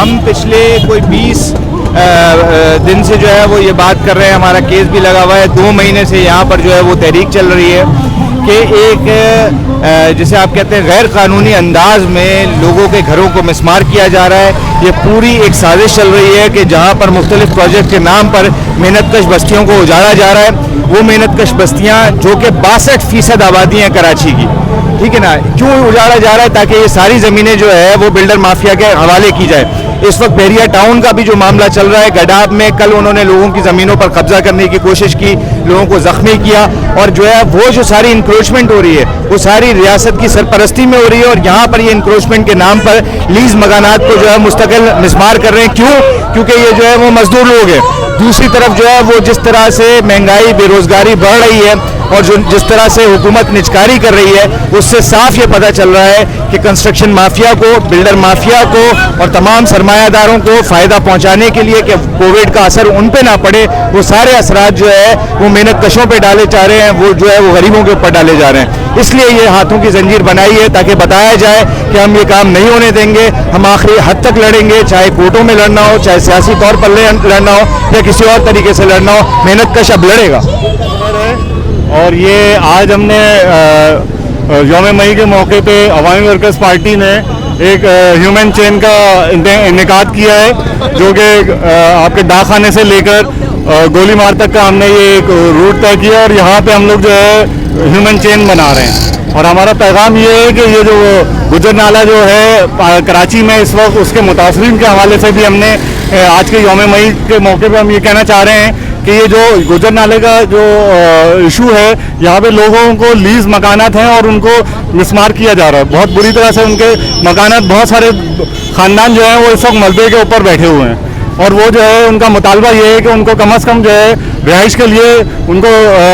ہم پچھلے کوئی 20 دن سے جو ہے وہ یہ بات کر رہے ہیں, ہمارا کیس بھی لگا ہوا ہے, 2 مہینے سے یہاں پر جو ہے وہ تحریک چل رہی ہے کہ ایک جسے آپ کہتے ہیں غیر قانونی انداز میں لوگوں کے گھروں کو مسمار کیا جا رہا ہے. یہ پوری ایک سازش چل رہی ہے کہ جہاں پر مختلف پروجیکٹ کے نام پر محنت کش بستیوں کو اجاڑا جا رہا ہے. وہ محنت کش بستیاں جو کہ 62% آبادی ہیں کراچی کی, ٹھیک ہے نا, کیوں اجاڑا جا رہا ہے؟ تاکہ یہ ساری زمینیں جو ہے وہ بلڈر مافیا کے حوالے کی جائے. اس وقت بحریہ ٹاؤن کا بھی جو معاملہ چل رہا ہے, گڈاب میں کل انہوں نے لوگوں کی زمینوں پر قبضہ کرنے کی کوشش کی, لوگوں کو زخمی کیا, اور جو ہے وہ جو ساری انکروچمنٹ ہو رہی ہے وہ ساری ریاست کی سرپرستی میں ہو رہی ہے, اور یہاں پر یہ انکروچمنٹ کے نام پر لیز مکانات کو جو ہے مستقل مسمار کر رہے ہیں. کیوں؟ کیونکہ یہ جو ہے وہ مزدور لوگ ہیں. دوسری طرف جو ہے وہ جس طرح سے مہنگائی بے روزگاری بڑھ رہی ہے اور جو جس طرح سے حکومت نچکاری کر رہی ہے, اس سے صاف یہ پتہ چل رہا ہے کہ کنسٹرکشن مافیا کو, بلڈر مافیا کو اور تمام سرمایہ داروں کو فائدہ پہنچانے کے لیے کہ کووڈ کا اثر ان پہ نہ پڑے, وہ سارے اثرات جو ہے وہ محنت کشوں پہ ڈالے جا رہے ہیں, وہ جو ہے وہ غریبوں کے اوپر ڈالے جا رہے ہیں. اس لیے یہ ہاتھوں کی زنجیر بنائی ہے تاکہ بتایا جائے کہ ہم یہ کام نہیں ہونے دیں گے, ہم آخری حد تک لڑیں گے, چاہے کورٹوں میں لڑنا ہو, چاہے سیاسی طور پر لڑنا ہو, یا کسی اور طریقے سے لڑنا ہو. محنت کش اب لڑے گا. اور یہ آج ہم نے یوم مئی کے موقع پہ عوامی ورکرز پارٹی نے ایک ہیومن چین کا انعقاد کیا ہے, جو کہ آپ کے ڈاک خانے سے لے کر گولی مار تک کا ہم نے یہ ایک روٹ طے کیا, اور یہاں پہ ہم لوگ جو ہے ہیومن چین بنا رہے ہیں. اور ہمارا پیغام یہ ہے کہ یہ جو گجر نالہ جو ہے کراچی میں اس وقت, اس کے متاثرین کے حوالے سے بھی ہم نے آج کے یوم مئی کے موقع پہ ہم یہ کہنا چاہ رہے ہیں کہ یہ جو گجر نالے کا جو ایشو ہے, یہاں پہ لوگوں کو لیز مکانات ہیں اور ان کو مسمار کیا جا رہا ہے بہت بری طرح سے. ان کے مکانات, بہت سارے خاندان جو ہیں وہ اس وقت ملبے کے اوپر بیٹھے ہوئے ہیں, اور وہ جو ہے ان کا مطالبہ یہ ہے کہ ان کو کم از کم جو ہے رہائش کے لیے ان کو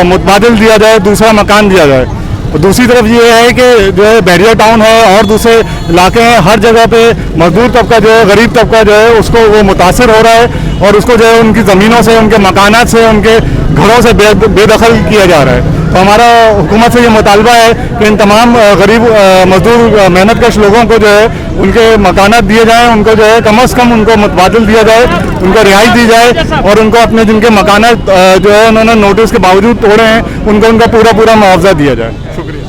متبادل دیا جائے, دوسرا مکان دیا جائے. اور دوسری طرف یہ ہے کہ جو ہے بحریہ ٹاؤن ہے اور دوسرے علاقے ہیں, ہر جگہ پہ مزدور طبقہ جو ہے, غریب طبقہ جو ہے, اس کو وہ متاثر ہو رہا ہے, اور اس کو جو ہے ان کی زمینوں سے, ان کے مکانات سے, ان کے گھروں سے بے دخل کیا جا رہا ہے. تو ہمارا حکومت سے یہ مطالبہ ہے کہ ان تمام غریب مزدور محنت کش لوگوں کو جو ہے ان کے مکانات دیے جائیں, ان کو جو ہے کم از کم ان کو متبادل دیا جائے, ان کو رہائش دی جائے, اور ان کو اپنے جن کے مکانات جو ہے انہوں نے نوٹس کے باوجود توڑے ہیں ان کو ان کا پورا معاوضہ دیا جائے. شکریہ.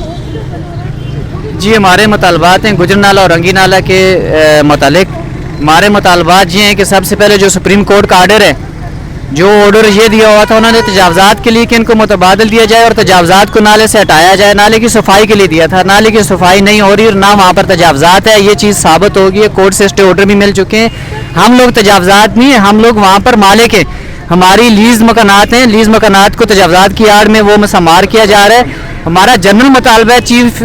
جی, ہمارے مطالبات ہیں گجر نالہ اور رنگی نالہ کے متعلق. ہمارے مطالبات یہ ہیں کہ سب سے پہلے جو سپریم کورٹ کا آرڈر ہے, جو آرڈر یہ دیا ہوا تھا انہوں نے تجاوزات کے لیے کہ ان کو متبادل دیا جائے اور تجاوزات کو نالے سے ہٹایا جائے, نالے کی صفائی کے لیے دیا تھا. نالے کی صفائی نہیں ہو رہی اور نہ وہاں پر تجاوزات ہے, یہ چیز ثابت ہوگی ہے. کورٹ سے اسٹے آرڈر بھی مل چکے ہیں. ہم لوگ تجاوزات نہیں ہیں, ہم لوگ وہاں پر مالک ہیں. ہماری لیز مکانات ہیں, لیز مکانات کو تجاوزات کی آڑ میں وہ مسمار کیا جا رہا ہے. ہمارا جنرل مطالبہ ہے chief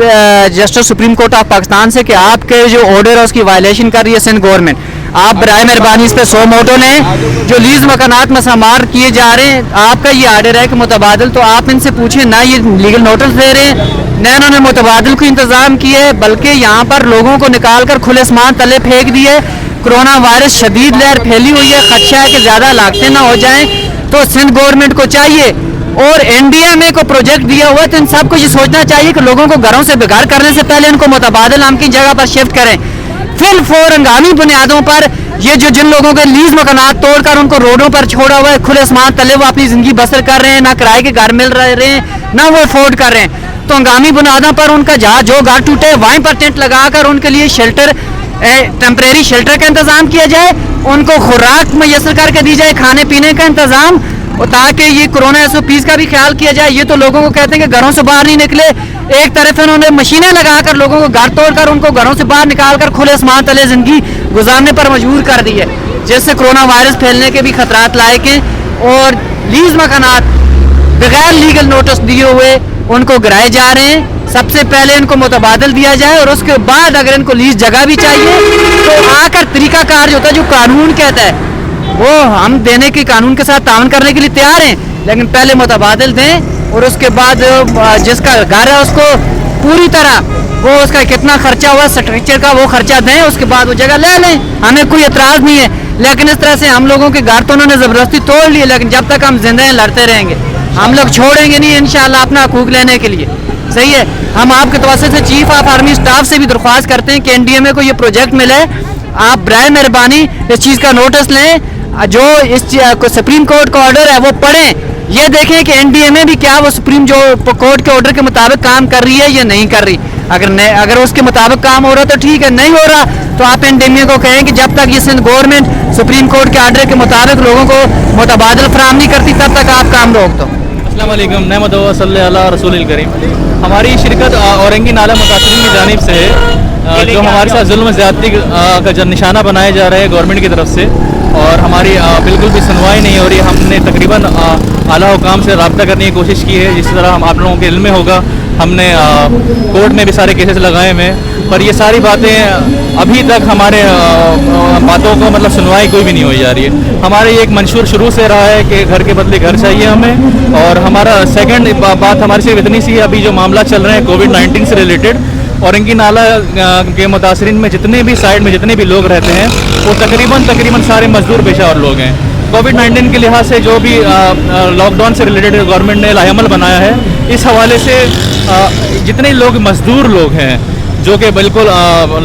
justice supreme court of Pakistan سے کہ آپ کے جو آرڈر ہے اس کی وائلیشن کر رہی ہے سندھ گورنمنٹ. آپ برائے مہربانی اس پہ 100 موٹو لیں. جو لیز مکانات مسمار کیے جا رہے ہیں, آپ کا یہ آرڈر ہے کہ متبادل, تو آپ ان سے پوچھیں. نہ یہ لیگل نوٹس دے رہے ہیں, نہ انہوں نے متبادل کو انتظام کیا ہے, بلکہ یہاں پر لوگوں کو نکال کر کھلے اسمان تلے پھینک دیے. کرونا وائرس شدید لہر پھیلی ہوئی ہے, خدشہ ہے کہ زیادہ ہلاکتیں نہ ہو جائیں. تو سندھ گورنمنٹ کو چاہیے, اور این ڈی ایم اے کو پروجیکٹ دیا ہوا ہے, تو ان سب کو یہ سوچنا چاہیے کہ لوگوں کو گھروں سے بغیر کرنے سے پہلے ان کو متبادل ہم کی جگہ پر شفٹ کریں. فی الفور ہنگامی بنیادوں پر یہ جو جن لوگوں کے لیز مکانات توڑ کر ان کو روڈوں پر چھوڑا ہوا ہے, کھلے اسمان تلے وہ اپنی زندگی بسر کر رہے ہیں, نہ کرائے کے گھر مل رہے ہیں, نہ وہ افورڈ کر رہے ہیں. تو ہنگامی بنیادوں پر ان کا جہاں جو گھر ٹوٹے وہیں پر ٹینٹ لگا کر ان کے لیے شیلٹر, ٹیمپریری شیلٹر کا انتظام کیا جائے, ان کو خوراک میسر کر کے دی جائے, کھانے پینے کا انتظام, اور تاکہ یہ کورونا SOPs کا بھی خیال کیا جائے. یہ تو لوگوں کو کہتے ہیں کہ گھروں سے باہر نہیں نکلے, ایک طرف انہوں نے مشینیں لگا کر لوگوں کو گھر توڑ کر ان کو گھروں سے باہر نکال کر کھلے اسمان تلے زندگی گزارنے پر مجبور کر دی ہے, جس سے کورونا وائرس پھیلنے کے بھی خطرات لائق ہیں. اور لیز مکانات بغیر لیگل نوٹس دیے ہوئے ان کو گرائے جا رہے ہیں. سب سے پہلے ان کو متبادل دیا جائے, اور اس کے بعد اگر ان کو لیز جگہ بھی چاہیے تو آ کر طریقہ کار جو ہوتا ہے, جو قانون کہتا ہے, وہ ہم دینے کے قانون کے ساتھ تعاون کرنے کے لیے تیار ہیں, لیکن پہلے متبادل دیں. اور اس کے بعد جس کا گھر ہے اس کو پوری طرح وہ اس کا کتنا خرچہ ہوا اسٹرکچر کا وہ خرچہ دیں, اس کے بعد وہ جگہ لے لیں. ہمیں کوئی اعتراض نہیں ہے, لیکن اس طرح سے ہم لوگوں کے گھر تو انہوں نے زبردستی توڑ لیے, لیکن جب تک ہم زندہ ہیں لڑتے رہیں گے. ہم لوگ چھوڑیں گے نہیں انشاءاللہ اپنا حقوق لینے کے لیے. صحیح ہے. ہم آپ کے توسط سے چیف آف آرمی اسٹاف سے بھی درخواست کرتے ہیں کہ NDMA کو یہ پروجیکٹ ملے آپ برائے مہربانی اس چیز کا نوٹس لیں, جو اس سپریم کورٹ کا آرڈر ہے وہ پڑھیں, یہ دیکھیں کہ این ڈی ایم اے بھی کیا وہ سپریم جو کورٹ کے آرڈر کے مطابق کام کر رہی ہے یا نہیں کر رہی. اگر اس کے مطابق کام ہو رہا تو ٹھیک ہے, نہیں ہو رہا تو آپ این ڈی ایم اے کو کہیں کہ جب تک یہ سندھ گورنمنٹ سپریم کورٹ کے آرڈر کے مطابق لوگوں کو متبادل فراہم نہیں کرتی تب تک آپ کام روک دو. السلام علیکم. نحمد و صلی اللہ رسول الکریم. ہماری شرکت اورنگی نالہ متاثرین کی جانب سے ہے, جو ہمارے ساتھ ظلم و زیادتی کا جو نشانہ بنایا جا رہا ہے گورنمنٹ کی طرف سے, اور ہماری بالکل بھی سنوائی نہیں ہو رہی. ہم نے تقریباً اعلیٰ حکام سے رابطہ کرنے کی کوشش کی ہے, جس طرح ہم آپ لوگوں کے علم میں ہوگا ہم نے کورٹ میں بھی سارے کیسز لگائے ہوئے ہیں, پر یہ ساری باتیں ابھی تک ہمارے باتوں کو مطلب سنوائی کوئی بھی نہیں ہوئی جا رہی ہے. ہمارے یہ ایک منشور شروع سے رہا ہے کہ گھر کے بدلے گھر چاہیے ہمیں, اور ہمارا سیکنڈ بات ہماری صرف اتنی سی ہے, ابھی جو معاملات چل رہے ہیں کووڈ-19 سے ریلیٹڈ, اورنگی نالہ کے متاثرین میں جتنے بھی سائڈ میں جتنے بھی لوگ رہتے ہیں وہ تقریباً سارے مزدور پیشہ اور لوگ ہیں. کووڈ-19 کے لحاظ سے جو بھی لاک ڈاؤن سے ریلیٹڈ گورنمنٹ نے لاہ عمل بنایا ہے, اس حوالے سے جتنے لوگ مزدور لوگ ہیں جو کہ بالکل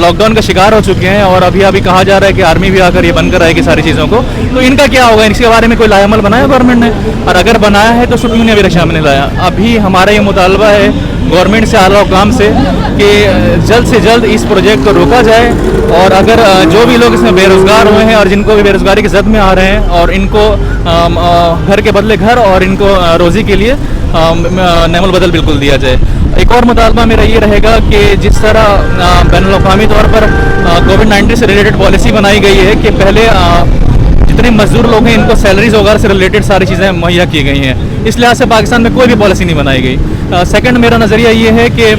لاک ڈاؤن کا شکار ہو چکے ہیں, اور ابھی کہا جا رہا ہے کہ آرمی بھی آ کر یہ بند کر رہے گی ساری چیزوں کو, تو ان کا کیا ہوگا؟ اس کے بارے میں کوئی لاہ عمل بنایا گورنمنٹ نے؟ اور اگر بنایا ہے تو کیوں نہیں ابھی تک سامنے لایا؟ ابھی ہمارا یہ مطالبہ ہے گورنمنٹ سے, اعلیٰ حکام سے, کہ جلد سے جلد اس پروجیکٹ کو روکا جائے, اور اگر جو بھی لوگ اس میں بے روزگار ہوئے ہیں اور جن کو بھی بے روزگاری کی زد میں آ رہے ہیں, اور ان کو گھر کے بدلے گھر اور ان کو روزی کے لیے نعم البدل بالکل دیا جائے. ایک اور مطالبہ میرا یہ رہے گا کہ جس طرح بین الاقوامی طور پر کووڈ-19 سے ریلیٹڈ پالیسی بنائی گئی ہے کہ پہلے جتنے مزدور لوگ ہیں ان کو سیلریز وغیرہ سے ریلیٹڈ ساری چیزیں مہیا کی گئی ہیں, اس لحاظ سے پاکستان میں کوئی بھی پالیسی نہیں بنائی گئی. سیکنڈ میرا نظریہ یہ ہے کہ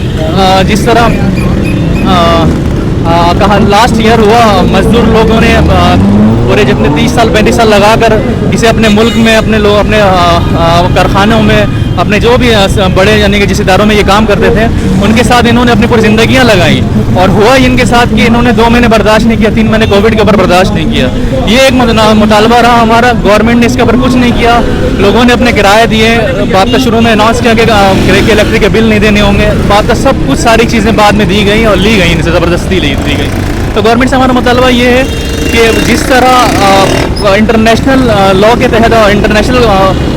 جس طرح کہا لاسٹ ایئر ہوا, مزدور لوگوں نے پورے جتنے 30 سال 35 سال لگا کر اسے اپنے ملک میں اپنے کارخانوں میں اپنے جو بھی بڑے یعنی کہ جس اداروں میں یہ کام کرتے تھے ان کے ساتھ انہوں نے اپنی پوری زندگیاں لگائیں, اور ہوا ان کے ساتھ کہ انہوں نے 2 مہینے برداشت نہیں کیا, 3 مہینے کووڈ کے اوپر برداشت نہیں کیا. یہ ایک مطالبہ رہا ہمارا, گورنمنٹ نے اس کے اوپر کچھ نہیں کیا. لوگوں نے اپنے کرائے دیے, بات کا شروع میں اناؤنس کیا کہ الیکٹرک کے بل نہیں دینے ہوں گے, بات کا سب کچھ ساری چیزیں بعد میں دی گئیں اور لی گئیں, ان سے زبردستی دی گئی. تو گورنمنٹ سے ہمارا مطالبہ یہ ہے کہ جس طرح انٹرنیشنل لا کے تحت اور انٹرنیشنل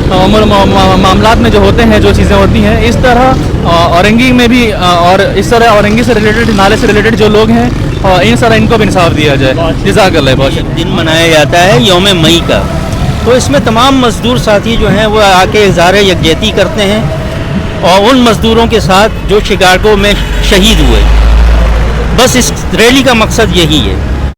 معاملات میں جو ہوتے ہیں, جو چیزیں ہوتی ہیں, اس طرح اورنگی میں بھی, اور اس طرح اورنگی سے ریلیٹڈ, نالے سے ریلیٹڈ جو لوگ ہیں ان طرح ان کو بھی انصاف دیا جائے. جزاک اللہ. بہت دن منایا جاتا ہے یوم مئی کا, تو اس میں تمام مزدور ساتھی جو ہیں وہ آ کے اظہار یکجہتی کرتے ہیں, اور ان مزدوروں کے ساتھ جو شکاگو میں شہید ہوئے, بس اس ریلی کا مقصد یہی ہے.